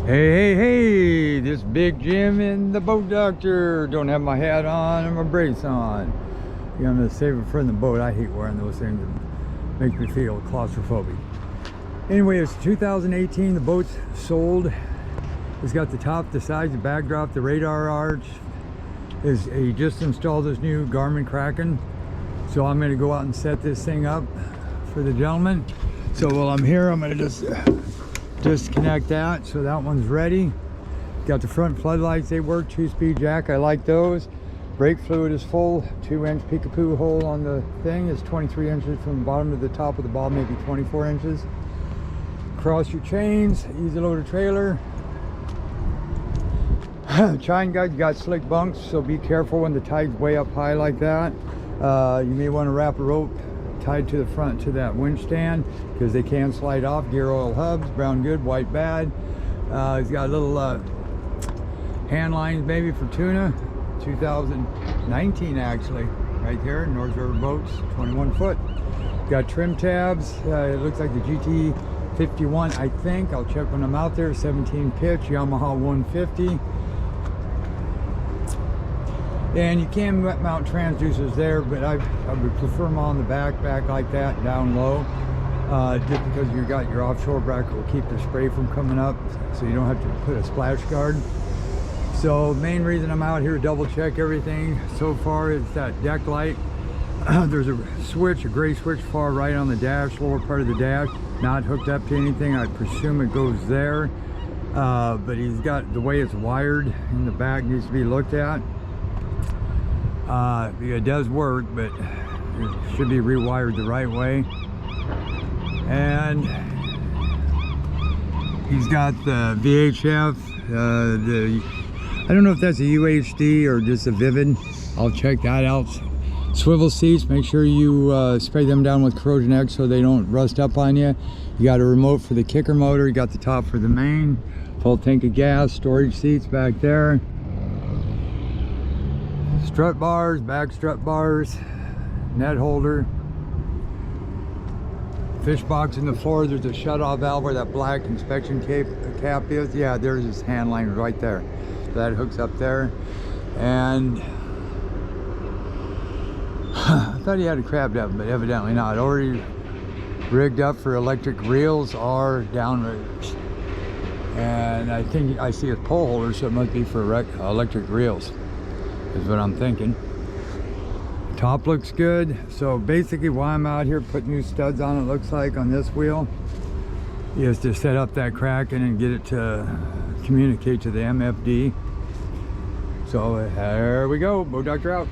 Hey, hey, hey, this Big Jim and the boat doctor. Don't have my hat on or my brace on. Yeah, I'm gonna save it for the boat. I hate wearing those things. It makes me feel claustrophobic. Anyway, it's 2018. The boat's sold. It's got the top, the sides, the backdrop, the radar arch. He just installed this new Garmin Kraken. So I'm gonna go out and set this thing up for the gentleman. So while I'm here, I'm gonna just disconnect that, so that one's ready. Got the front floodlights, they work, 2-speed jack, I like those. Brake fluid is full, 2-inch peekapoo hole on the thing. It's 23 inches from the bottom to the top of the ball, maybe 24 inches. Cross your chains, easy loader trailer. Chine guide, you got slick bunks, so be careful when the tide's way up high like that. You may want to wrap a rope tied to the front to that winch stand because they can slide off. Gear oil hubs, brown good, white bad. He's got little hand lines maybe for tuna. 2019 actually, right here, North River Boats, 21 foot. Got trim tabs. It looks like the GT51, I think. I'll check when I'm out there. 17 pitch, Yamaha 150. And you can mount transducers there, but I would prefer them on the back like that, down low. Just because you got your offshore bracket will keep the spray from coming up, so you don't have to put a splash guard. So main reason I'm out here, double check everything so far, is that deck light. There's a switch, a gray switch far right on the dash, lower part of the dash, not hooked up to anything. I presume it goes there, but he's got the way it's wired in the back needs to be looked at. It does work, but it should be rewired the right way. And he's got the VHF, I don't know if that's a UHD or just a Vivid. I'll check that out. Swivel seats, make sure you spray them down with Corrosion X so they don't rust up on you. You got a remote for the kicker motor, you got the top for the main, full tank of gas, storage seats back there. Strut bars, back strut bars, net holder, fish box in the floor. There's a shut-off valve where that black inspection cap is. Yeah, there's his hand line right there. So that hooks up there. And I thought he had a crab depth, but evidently not. Already rigged up for electric reels or downriggers. And I think I see a pole holder, so it must be for electric reels, is what I'm thinking. Top looks good. So basically why I'm out here putting new studs on, it looks like, on this wheel, is to set up that Kraken and get it to communicate to the MFD. So there we go, Boat Doctor out.